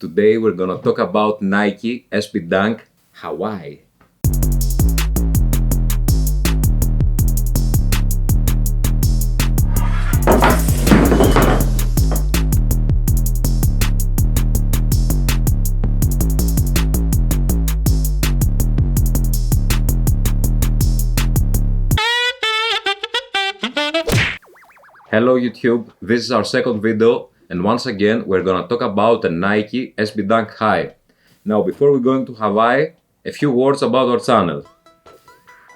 Today we're gonna talk about Nike SB Dunk Hawaii. Hello YouTube, this is our second video and once again we're gonna talk about a Nike SB Dunk High. Now before we go into Hawaii, a few words about our channel.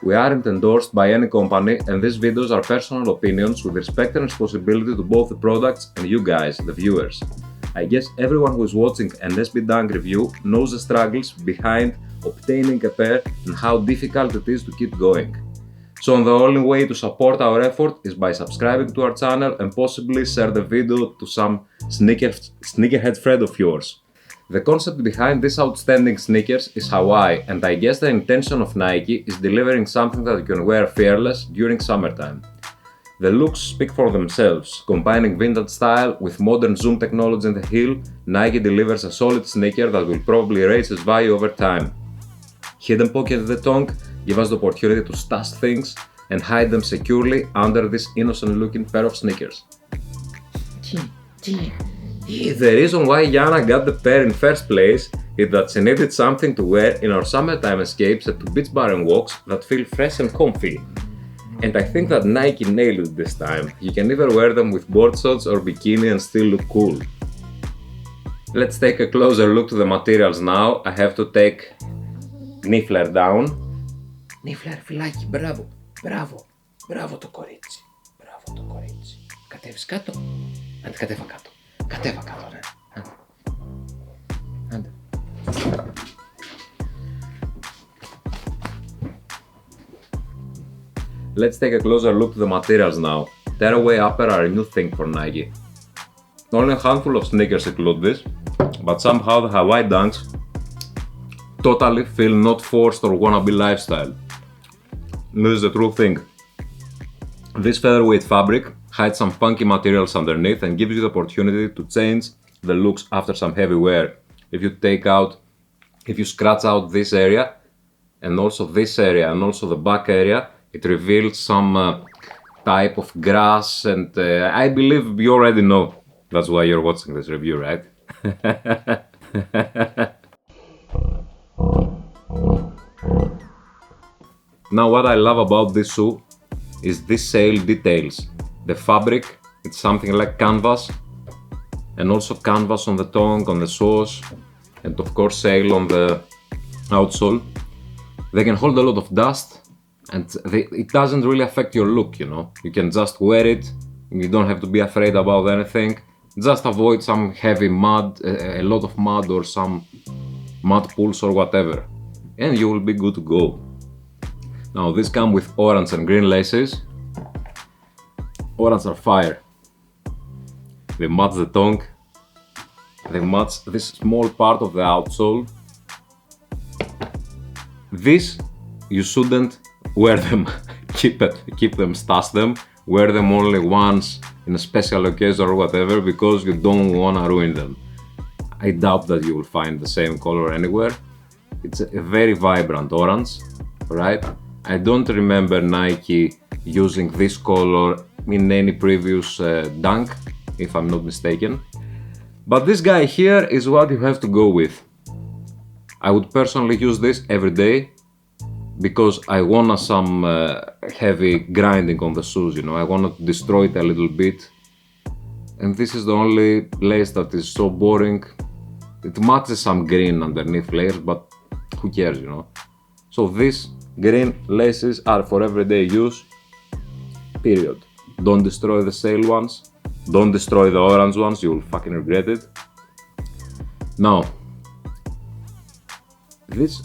We aren't endorsed by any company and these videos are personal opinions with respect and responsibility to both the products and you guys, the viewers. I guess everyone who is watching an SB Dunk review knows the struggles behind obtaining a pair and how difficult it is to keep going. So the only way to support our effort is by subscribing to our channel and possibly share the video to some sneakerhead friend of yours. The concept behind these outstanding sneakers is Hawaii and I guess the intention of Nike is delivering something that you can wear fearless during summertime. The looks speak for themselves. Combining vintage style with modern zoom technology in the heel, Nike delivers a solid sneaker that will probably raise its value over time. Hidden pocket at the tongue give us the opportunity to stash things and hide them securely under this innocent looking pair of sneakers. The reason why Yana got the pair in first place is that she needed something to wear in our summertime escapes and to beach bar and walks that feel fresh and comfy. And I think that Nike nailed it this time. You can either wear them with board shorts or bikini and still look cool. Let's take a closer look to the materials now. I have to take Niffler down. Niffler, φυλάκι, μπράβο το κορίτσι, Κατέβεις κάτω, άντε κατέβα κάτω, ναι, άντε. Let's take a closer look to the materials now. Tearaway upper are a new thing for Nike. Only a handful of sneakers include this, but somehow the Hawaii Dunks totally feel not forced or wannabe lifestyle. This is the true thing. This featherweight fabric hides some funky materials underneath and gives you the opportunity to change the looks after some heavy wear. If you scratch out this area and also this area and also the back area, it reveals some type of grass and I believe you already know. That's why you're watching this review, right? Now what I love about this shoe is this sail details. The fabric, it's something like canvas and also canvas on the tongue, on the soles and of course sail on the outsole. They can hold a lot of dust and it doesn't really affect your look, you know. You can just wear it, you don't have to be afraid about anything. Just avoid some heavy mud, a lot of mud or some mud pools or whatever and you will be good to go. Now these come with orange and green laces. Orange are fire. They match the tongue. They match this small part of the outsole. This, you shouldn't wear them. Keep them, stash them. Wear them only once in a special occasion or whatever because you don't wanna ruin them. I doubt that you will find the same color anywhere. It's a very vibrant orange, right? I don't remember Nike using this color in any previous dunk, if I'm not mistaken. But this guy here is what you have to go with. I would personally use this every day because I want some heavy grinding on the shoes, you know. I want to destroy it a little bit. And this is the only lace that is so boring. It matches some green underneath layers, but who cares, you know. So these green laces are for everyday use, period. Don't destroy the sail ones, don't destroy the orange ones, you will fucking regret it. Now, this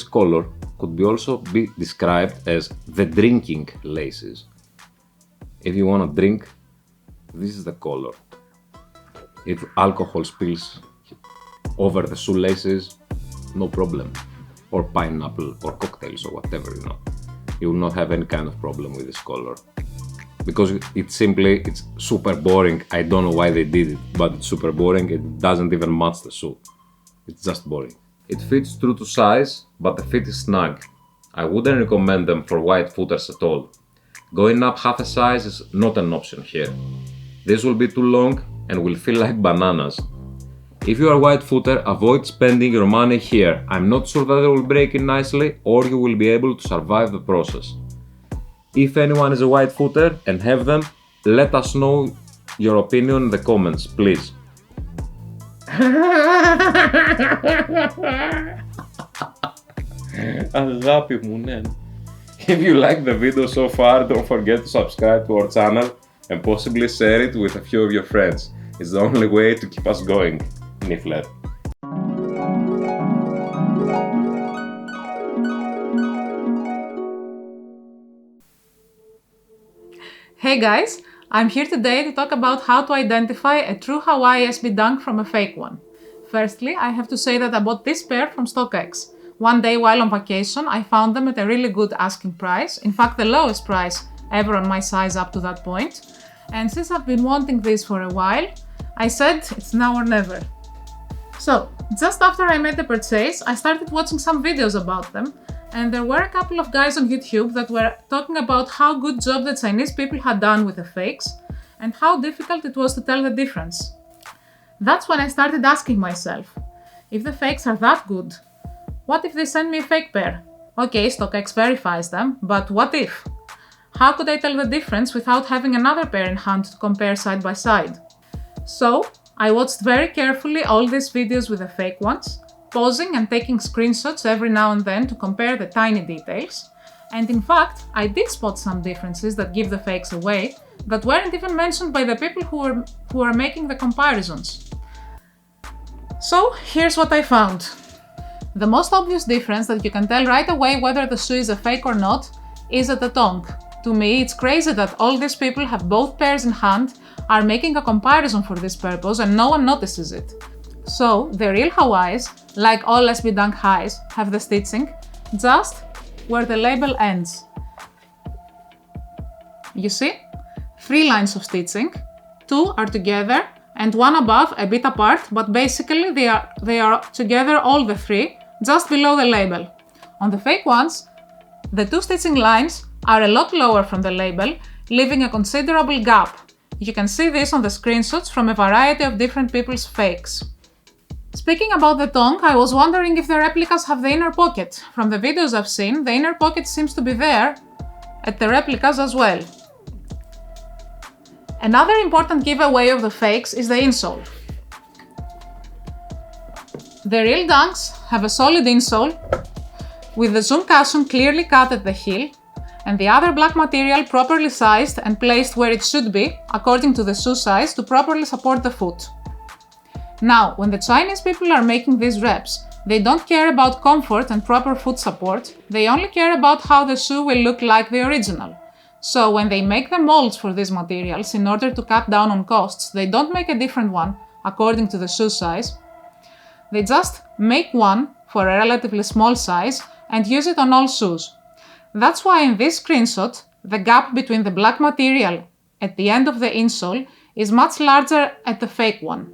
color could also be described as the drinking laces. If you want to drink, this is the color. If alcohol spills over the shoelaces, no problem. Or pineapple or cocktails or whatever, you know. You will not have any kind of problem with this color. because it's super boring. I don't know why they did it, but it's super boring. It doesn't even match the shoe. It's just boring. It fits true to size, but the fit is snug. I wouldn't recommend them for wide footers at all. Going up half a size is not an option here. This will be too long and will feel like bananas. If you are wide footer, avoid spending your money here. I'm not sure that they will break in nicely or you will be able to survive the process. If anyone is a wide footer and have them, let us know your opinion in the comments, please. Αγάπη μου, ναι. If you like the video so far, don't forget to subscribe to our channel and possibly share it with a few of your friends. It's the only way to keep us going. Niffler. Hey guys, I'm here today to talk about how to identify a true Hawaii SB Dunk from a fake one. Firstly, I have to say that I bought this pair from StockX. One day while on vacation, I found them at a really good asking price, in fact the lowest price ever on my size up to that point. And since I've been wanting these for a while, I said it's now or never. So, just after I made the purchase, I started watching some videos about them, and there were a couple of guys on YouTube that were talking about how good job the Chinese people had done with the fakes, and how difficult it was to tell the difference. That's when I started asking myself, if the fakes are that good, what if they send me a fake pair? Okay, StockX verifies them, but what if? How could I tell the difference without having another pair in hand to compare side by side? So, I watched very carefully all these videos with the fake ones, pausing and taking screenshots every now and then to compare the tiny details, and in fact, I did spot some differences that give the fakes away that weren't even mentioned by the people who were making the comparisons. So, here's what I found. The most obvious difference that you can tell right away whether the shoe is a fake or not is at the tongue. To me, it's crazy that all these people have both pairs in hand, are making a comparison for this purpose, and no one notices it. So, the real Hawaiis, like all SB Dunk highs, have the stitching just where the label ends. You see? 3 lines of stitching, 2 are together and 1 above a bit apart, but basically they are together all the 3, just below the label. On the fake ones, the 2 stitching lines are a lot lower from the label, leaving a considerable gap. You can see this on the screenshots from a variety of different people's fakes. Speaking about the tongue, I was wondering if the replicas have the inner pocket. From the videos I've seen, the inner pocket seems to be there at the replicas as well. Another important giveaway of the fakes is the insole. The real Dunks have a solid insole with the zoom cushion clearly cut at the heel and the other black material properly sized and placed where it should be according to the shoe size to properly support the foot. Now, when the Chinese people are making these reps, they don't care about comfort and proper foot support, they only care about how the shoe will look like the original. So when they make the molds for these materials in order to cut down on costs, they don't make a different one according to the shoe size. They just make one for a relatively small size and use it on all shoes. That's why in this screenshot, the gap between the black material at the end of the insole is much larger at the fake one.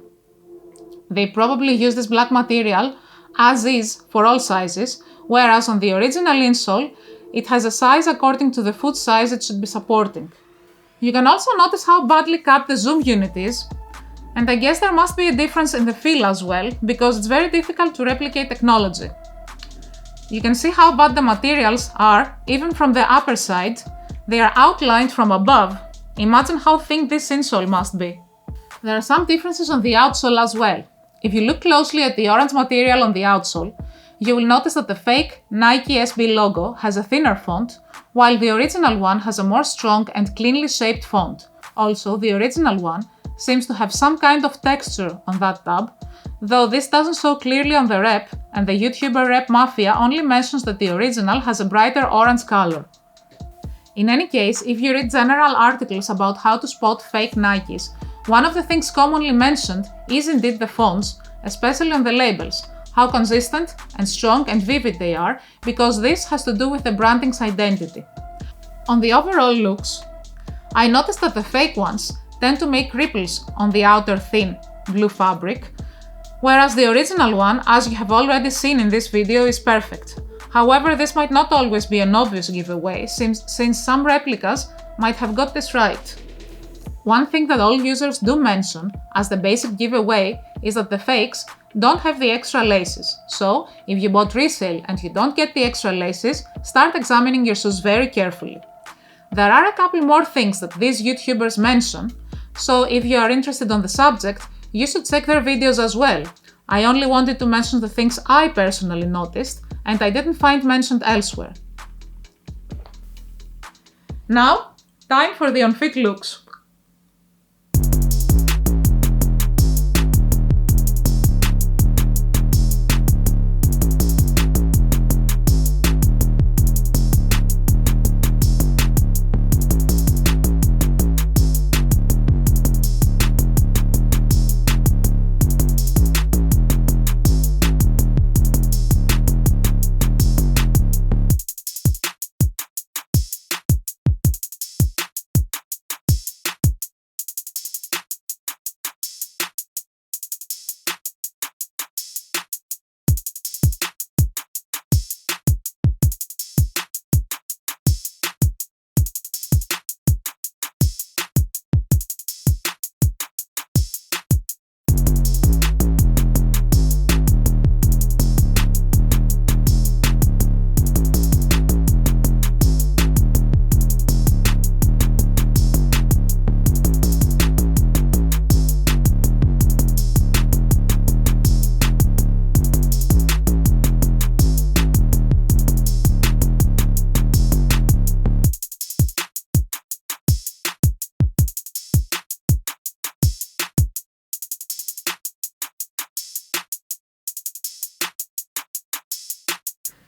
They probably use this black material as is for all sizes, whereas on the original insole, it has a size according to the foot size it should be supporting. You can also notice how badly cut the zoom unit is, and I guess there must be a difference in the feel as well, because it's very difficult to replicate technology. You can see how bad the materials are, even from the upper side. They are outlined from above. Imagine how thin this insole must be. There are some differences on the outsole as well. If you look closely at the orange material on the outsole, you will notice that the fake Nike SB logo has a thinner font, while the original one has a more strong and cleanly shaped font. Also, the original one seems to have some kind of texture on that tab, though this doesn't show clearly on the rep, and the YouTuber Rep Mafia only mentions that the original has a brighter orange color. In any case, if you read general articles about how to spot fake Nikes, one of the things commonly mentioned is indeed the fonts, especially on the labels, how consistent and strong and vivid they are, because this has to do with the branding's identity. On the overall looks, I noticed that the fake ones tend to make ripples on the outer thin blue fabric, whereas the original one, as you have already seen in this video, is perfect. However, this might not always be an obvious giveaway, since some replicas might have got this right. One thing that all users do mention as the basic giveaway is that the fakes don't have the extra laces, so if you bought resale and you don't get the extra laces, start examining your shoes very carefully. There are a couple more things that these YouTubers mention, so if you are interested on the subject, you should check their videos as well. I only wanted to mention the things I personally noticed and I didn't find mentioned elsewhere. Now, time for the on-fit looks.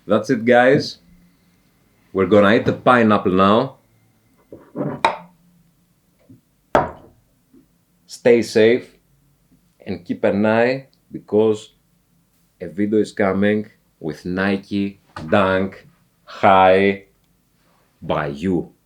That's it, guys. We're gonna eat the pineapple now. Stay safe and keep an eye because a video is coming with Nike Dunk High by you.